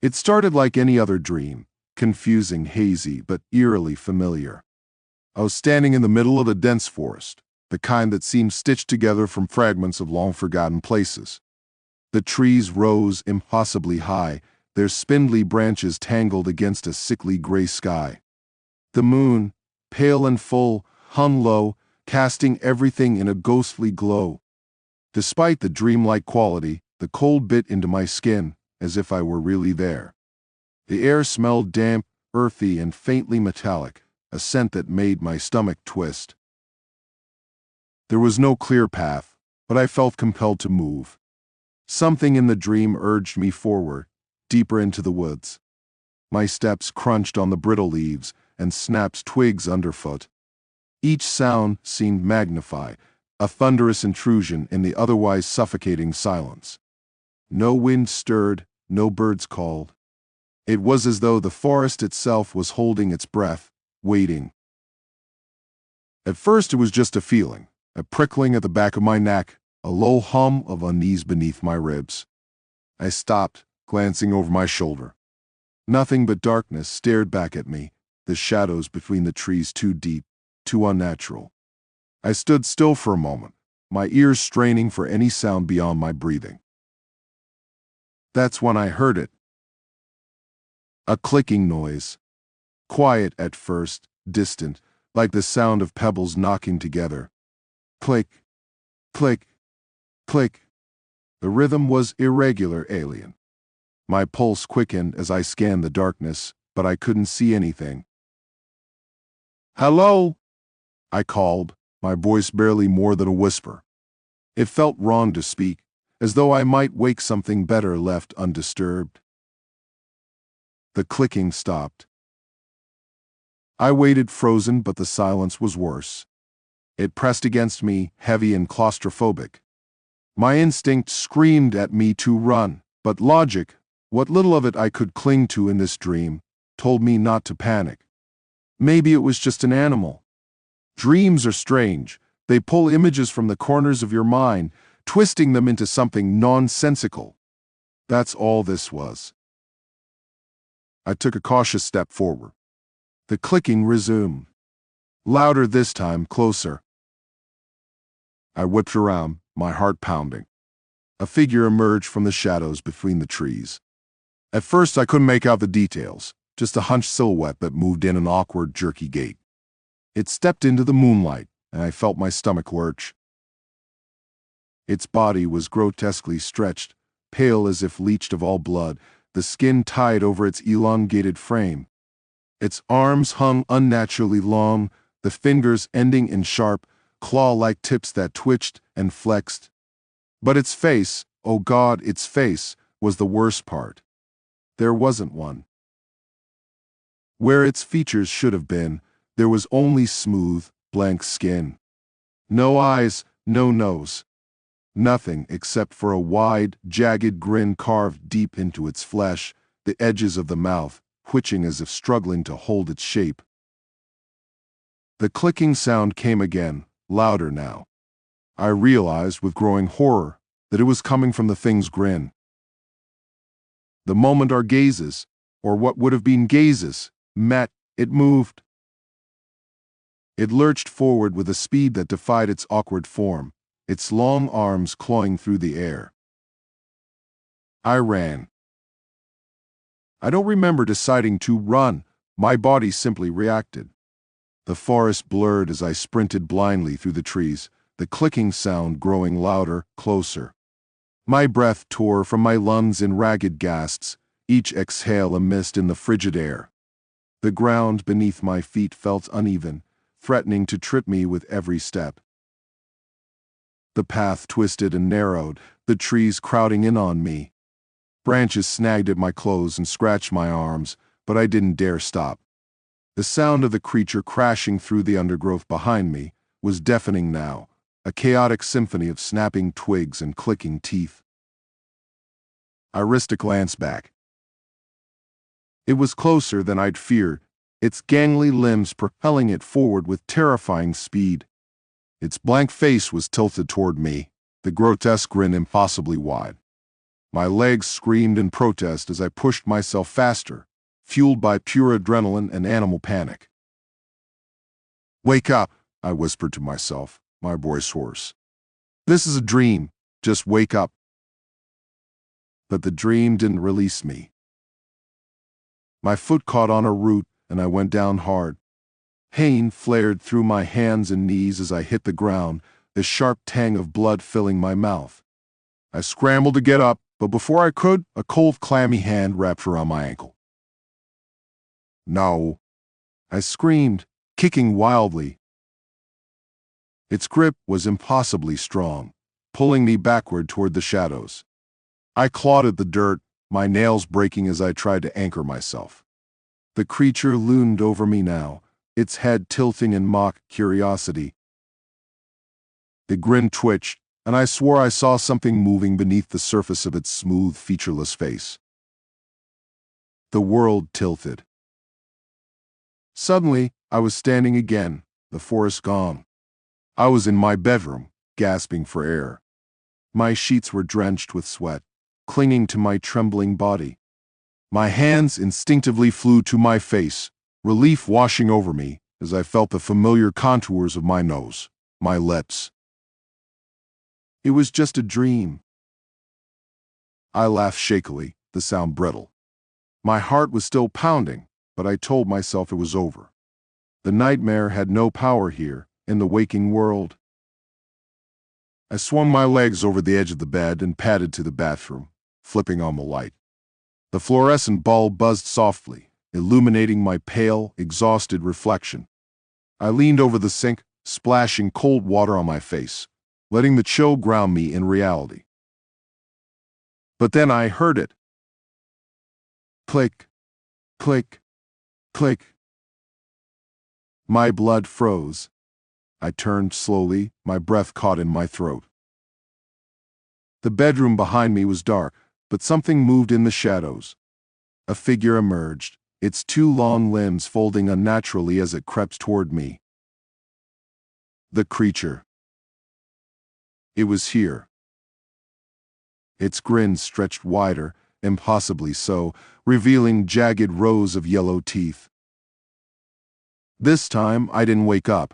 It started like any other dream, confusing, hazy, but eerily familiar. I was standing in the middle of a dense forest, the kind that seemed stitched together from fragments of long-forgotten places. The trees rose impossibly high, their spindly branches tangled against a sickly gray sky. The moon, pale and full, hung low, casting everything in a ghostly glow. Despite the dreamlike quality, the cold bit into my skin, as if I were really there. The air smelled damp, earthy, and faintly metallic, a scent that made my stomach twist. There was no clear path, but I felt compelled to move. Something in the dream urged me forward, deeper into the woods. My steps crunched on the brittle leaves and snapped twigs underfoot. Each sound seemed magnified, a thunderous intrusion in the otherwise suffocating silence. No wind stirred, no birds called. It was as though the forest itself was holding its breath, waiting. At first it was just a feeling, a prickling at the back of my neck, a low hum of unease beneath my ribs. I stopped, glancing over my shoulder. Nothing but darkness stared back at me, the shadows between the trees too deep, too unnatural. I stood still for a moment, my ears straining for any sound beyond my breathing. That's when I heard it. A clicking noise. Quiet at first, distant, like the sound of pebbles knocking together. Click, click, click. The rhythm was irregular, alien. My pulse quickened as I scanned the darkness, but I couldn't see anything. "Hello?" I called, my voice barely more than a whisper. It felt wrong to speak, as though I might wake something better left undisturbed. The clicking stopped. I waited frozen, but the silence was worse. It pressed against me, heavy and claustrophobic. My instinct screamed at me to run, but logic, what little of it I could cling to in this dream, told me not to panic. Maybe it was just an animal. Dreams are strange. They pull images from the corners of your mind, twisting them into something nonsensical. That's all this was. I took a cautious step forward. The clicking resumed. Louder this time, closer. I whipped around, my heart pounding. A figure emerged from the shadows between the trees. At first I couldn't make out the details, just a hunched silhouette that moved in an awkward, jerky gait. It stepped into the moonlight, and I felt my stomach lurch. Its body was grotesquely stretched, pale as if leached of all blood, the skin tied over its elongated frame. Its arms hung unnaturally long, the fingers ending in sharp, claw-like tips that twitched and flexed. But its face, oh God, its face, was the worst part. There wasn't one. Where its features should have been, there was only smooth, blank skin. No eyes, no nose. Nothing except for a wide, jagged grin carved deep into its flesh, the edges of the mouth twitching as if struggling to hold its shape. The clicking sound came again, louder now. I realized with growing horror that it was coming from the thing's grin. The moment our gazes, or what would have been gazes, met, it moved. It lurched forward with a speed that defied its awkward form, its long arms clawing through the air. I ran. I don't remember deciding to run. My body simply reacted. The forest blurred as I sprinted blindly through the trees, the clicking sound growing louder, closer. My breath tore from my lungs in ragged gasps, each exhale a mist in the frigid air. The ground beneath my feet felt uneven, threatening to trip me with every step. The path twisted and narrowed, the trees crowding in on me. Branches snagged at my clothes and scratched my arms, but I didn't dare stop. The sound of the creature crashing through the undergrowth behind me was deafening now, a chaotic symphony of snapping twigs and clicking teeth. I risked a glance back. It was closer than I'd feared, its gangly limbs propelling it forward with terrifying speed. Its blank face was tilted toward me, the grotesque grin impossibly wide. My legs screamed in protest as I pushed myself faster, fueled by pure adrenaline and animal panic. "Wake up," I whispered to myself, my voice hoarse. "This is a dream. Just wake up." But the dream didn't release me. My foot caught on a root, and I went down hard. Pain flared through my hands and knees as I hit the ground, a sharp tang of blood filling my mouth. I scrambled to get up, but before I could, a cold, clammy hand wrapped around my ankle. "No!" I screamed, kicking wildly. Its grip was impossibly strong, pulling me backward toward the shadows. I clawed at the dirt, my nails breaking as I tried to anchor myself. The creature loomed over me now, its head tilting in mock curiosity. The grin twitched, and I swore I saw something moving beneath the surface of its smooth, featureless face. The world tilted. Suddenly, I was standing again, the forest gone. I was in my bedroom, gasping for air. My sheets were drenched with sweat, clinging to my trembling body. My hands instinctively flew to my face, relief washing over me as I felt the familiar contours of my nose, my lips. It was just a dream. I laughed shakily, the sound brittle. My heart was still pounding, but I told myself it was over. The nightmare had no power here, in the waking world. I swung my legs over the edge of the bed and padded to the bathroom, flipping on the light. The fluorescent bulb buzzed softly, illuminating my pale, exhausted reflection. I leaned over the sink, splashing cold water on my face, letting the chill ground me in reality. But then I heard it. Click, click, click. My blood froze. I turned slowly, my breath caught in my throat. The bedroom behind me was dark, but something moved in the shadows. A figure emerged, its two long limbs folding unnaturally as it crept toward me. The creature. It was here. Its grin stretched wider, impossibly so, revealing jagged rows of yellow teeth. This time I didn't wake up.